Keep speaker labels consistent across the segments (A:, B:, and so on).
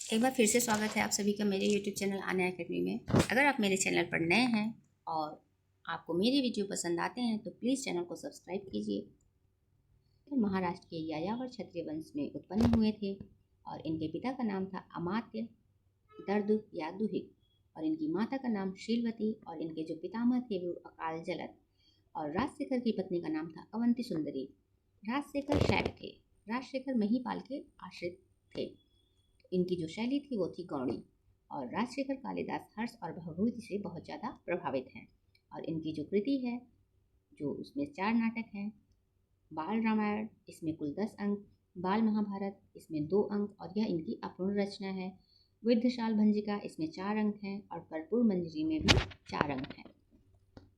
A: एक बार फिर से स्वागत है आप सभी का मेरे YouTube चैनल आन्या एकेडमी में। अगर आप मेरे चैनल पर नए हैं और आपको मेरे वीडियो पसंद आते हैं तो प्लीज़ चैनल को सब्सक्राइब कीजिए। तो महाराष्ट्र के यायावर क्षत्रिय वंश में उत्पन्न हुए थे और इनके पिता का नाम था अमात्य दर्दु या दुहिक और इनकी माता का नाम शीलवती और इनके जो पितामह थे वो अकाल जलद। और राजशेखर की पत्नी का नाम था अवंती सुंदरी। राजशेखर शैव थे। राजशेखर महिपाल के आश्रित थे। इनकी जो शैली थी वो थी गौड़ी और राजशेखर कालिदास हर्ष और भवभूति से बहुत ज़्यादा प्रभावित हैं। और इनकी जो कृति है जो उसमें 4 नाटक हैं। बाल रामायण इसमें कुल 10 अंक, बाल महाभारत इसमें 2 अंक और यह इनकी अपूर्ण रचना है। विद्धशाल भंजिका इसमें 4 अंक हैं और कर्पूर मंजरी में भी 4 अंक हैं।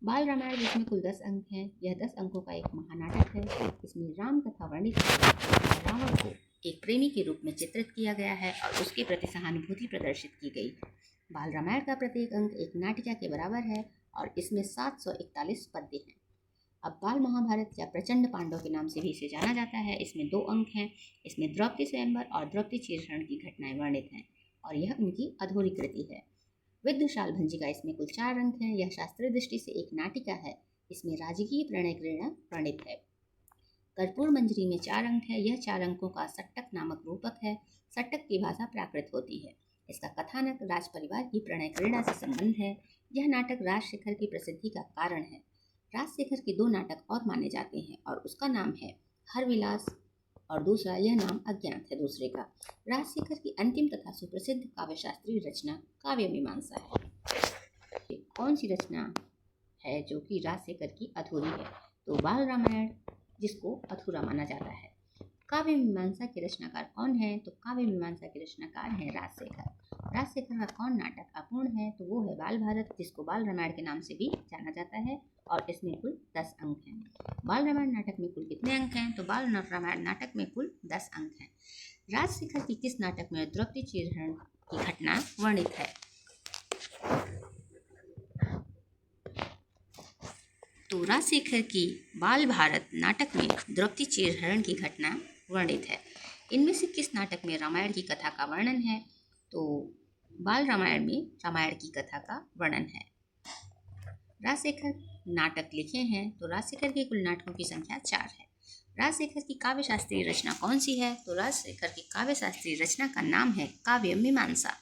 A: बाल रामायण जिसमें कुल 10 अंक हैं, यह 10 अंकों का एक महानाटक है। इसमें राम कथा वर्णित है। रावण को एक प्रेमी के रूप में चित्रित किया गया है और उसके प्रति सहानुभूति प्रदर्शित की गई। बाल रामायण का प्रत्येक अंक एक नाटिका के बराबर है और इसमें 741 पद्य हैं। अब बाल महाभारत या प्रचंड पांडव के नाम से भी इसे जाना जाता है। इसमें 2 अंक हैं। इसमें द्रौपदी स्वयंवर और द्रौपदी चीरहरण की घटनाएं वर्णित हैं और यह उनकी अधूरी कृति है। विद्धशाल भंजिका इसमें कुल 4 अंक हैं। यह शास्त्रीय दृष्टि से एक नाटिका है। इसमें राजकीय प्रणय क्रीड़ा वर्णित है। कर्पूर मंजरी में 4 अंक है। यह 4 अंकों का सट्टक नामक रूपक है। सट्टक की भाषा प्राकृत होती है। इसका कथानक राज परिवार की प्रणय क्रीड़ा से संबंध है। यह नाटक राजशेखर की प्रसिद्धि का कारण है। राजशेखर के 2 नाटक और माने जाते हैं और उसका नाम है हरविलास और दूसरा यह नाम अज्ञात है दूसरे का। राजशेखर की अंतिम तथा सुप्रसिद्ध काव्यशास्त्रीय रचना काव्य मीमांसा है। कौन सी रचना है जो कि राजशेखर की अधूरी है? तो बाल रामायण जिसको अधूरा माना जाता है। काव्य मीमांसा के रचनाकार कौन है? तो काव्य मीमांसा के रचनाकार हैं राजशेखर। राजशेखर का कौन नाटक अपूर्ण है? तो वो है बाल भारत जिसको बाल रामायण के नाम से भी जाना जाता है और इसमें कुल 10 अंक हैं। बाल रामायण नाटक में कुल कितने अंक हैं? तो बाल रामायण नाटक में कुल 10 अंक हैं। राजशेखर की किस नाटक में द्रौपदी चीरहरण की घटना वर्णित है? तो राजशेखर की बाल भारत नाटक में द्रौपदी चीरहरण की घटना वर्णित है। इनमें से किस नाटक में रामायण की कथा का वर्णन है? तो बाल रामायण में रामायण की कथा का वर्णन है। राजशेखर नाटक लिखे हैं तो राजशेखर के कुल नाटकों की संख्या 4 है। राजशेखर की काव्य शास्त्रीय रचना कौन सी है? तो राजशेखर की काव्य शास्त्रीय रचना का नाम है काव्य मीमांसा।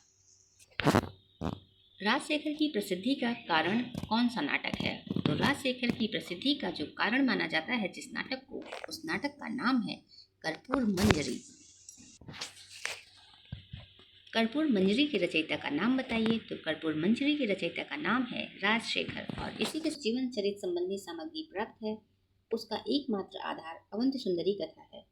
A: राजशेखर की प्रसिद्धि का कारण कौन सा नाटक है? तो राजशेखर की प्रसिद्धि का जो कारण माना जाता है जिस नाटक को, उस नाटक का नाम है कर्पूर मंजरी। कर्पूर मंजरी के रचयिता का नाम बताइए। तो कर्पूर मंजरी के रचयिता का नाम है राजशेखर और इसी के जीवन चरित्र संबंधी सामग्री प्राप्त है। उसका एकमात्र आधार अवंती सुंदरी कथा है।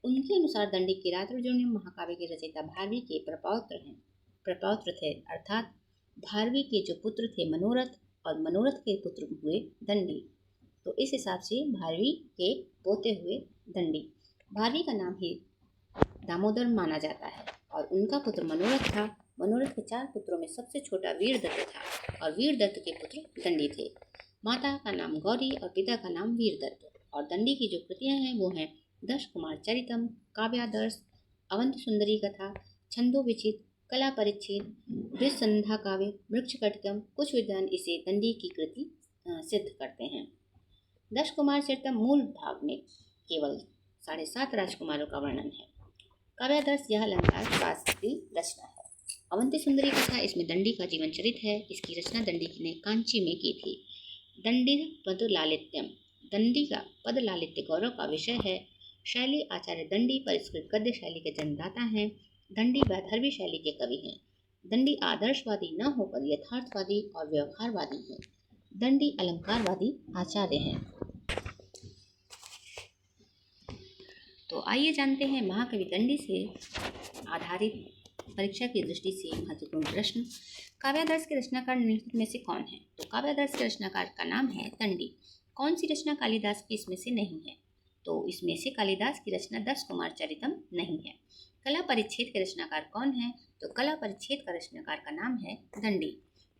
A: उनके अनुसार दंडी किरातार्जुनीय महाकाव्य के रचयिता भारवी के प्रपौत्र थे, अर्थात भारवी के जो पुत्र थे मनोरथ और मनोरथ के पुत्र हुए दंडी। तो इस हिसाब से भारवी के पोते हुए दंडी। भारवी का नाम ही दामोदर माना जाता है और उनका पुत्र मनोरथ था। मनोरथ के 4 पुत्रों में सबसे छोटा वीरदत्त था और वीरदत्त के पुत्र दंडी थे। माता का नाम गौरी और पिता का नाम वीरदत्त। और दंडी की जो कृतियां हैं वो हैं दश कुमार चरितम, काव्यादर्श, अवंती सुंदरी कथा, छंदो विचित, कला परिच्छेद, वृषसंध्या काव्य, वृक्षकटिकम। कुछ विद्वान इसे दंडी की कृति सिद्ध करते हैं। दश कुमार चरितम मूल भाग में केवल 7.5 राजकुमारों का वर्णन है। काव्यादर्श यह अलंकार शास्त्र की रचना है। अवंती सुंदरी कथा इसमें दंडी का जीवन चरित है। इसकी रचना दंडी ने कांची में की थी। दंडी पद लालित्यम, दंडी का पद लालित्य गौरव का विषय है। शैली आचार्य दंडी परिष्कृत गद्य शैली के जन्मदाता हैं। दंडी वैधर्वी शैली के कवि हैं। दंडी आदर्शवादी न होकर यथार्थवादी और व्यवहारवादी हैं। दंडी अलंकारवादी आचार्य हैं। तो आइए जानते हैं महाकवि दंडी से आधारित परीक्षा की दृष्टि से महत्वपूर्ण प्रश्न। काव्यादर्श के रचनाकार निम्नलिखित में से कौन है? तो काव्यादर्श के रचनाकार का नाम है दंडी। कौन सी रचना कालिदास की इसमें से नहीं है? तो इसमें से कालिदास की रचना दश कुमार चरितम नहीं है। कला परिच्छेद के रचनाकार कौन है? तो कला परिच्छेद का रचनाकार का नाम है दंडी।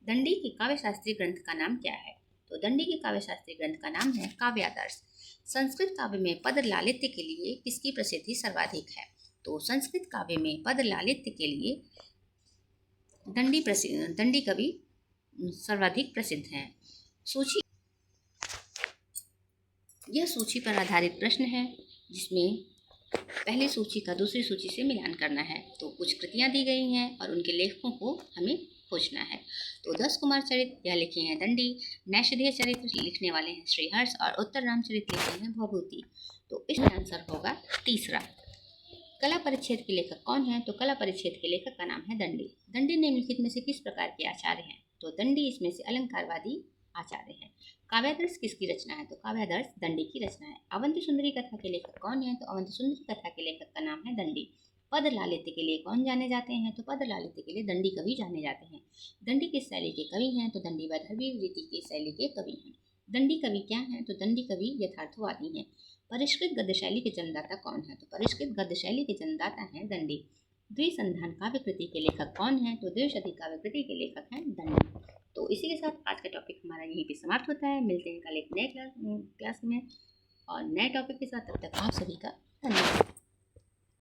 A: दंडी के काव्य शास्त्रीय ग्रंथ का नाम क्या है? तो दंडी के काव्य शास्त्रीय ग्रंथ का नाम है काव्यादर्श। संस्कृत काव्य में पद लालित्य के लिए किसकी प्रसिद्धि सर्वाधिक है? तो संस्कृत काव्य में पद लालित्य के लिए दंडी कवि सर्वाधिक प्रसिद्ध हैं। सूची, यह सूची पर आधारित प्रश्न है जिसमें पहली सूची का दूसरी सूची से मिलान करना है। तो कुछ कृतियां दी गई हैं और उनके लेखकों को हमें खोजना है। तो 10 कुमार चरित्र यह लिखे हैं दंडी, नैषधीय चरित्र लिखने वाले हैं श्रीहर्ष और उत्तर रामचरित्र लिखे हैं भवभूति। तो इसमें आंसर होगा तीसरा। कला परिच्छेद के लेखक कौन है? तो कला परिच्छेद के लेखक का नाम है दंडी। दंडी निम्नलिखित में से किस प्रकार के आचार्य हैं? तो दंडी इसमें से अलंकारवादी आचार्य है। काव्यादर्श किसकी रचना है? तो काव्यादर्श दंडी की रचना है। अवंती सुंदरी कथा के लेखक कौन है? तो अवंती सुंदरी कथा के लेखक का नाम है दंडी। पद लालित्य के लिए कौन जाने जाते हैं? तो पद लालित्य के लिए दंडी कवि जाने जाते हैं। दंडी किस शैली के कवि हैं? तो दंडी वैदर्भी रीति की शैली के कवि हैं। दंडी कवि क्या हैं? तो दंडी कवि यथार्थवादी हैं। परिष्कृत गद्य शैली के जन्मदाता कौन है? तो परिष्कृत गद्य शैली के जन्मदाता हैं दंडी। द्विसंधान काव्य कृति के लेखक कौन है? तो द्विशती काव्य कृति के लेखक हैं दंडी। तो इसी के साथ आज का टॉपिक हमारा यहीं पे समाप्त होता है। मिलते हैं कल एक नए क्लास में और नए टॉपिक के साथ। तब तक आप सभी का धन्यवाद।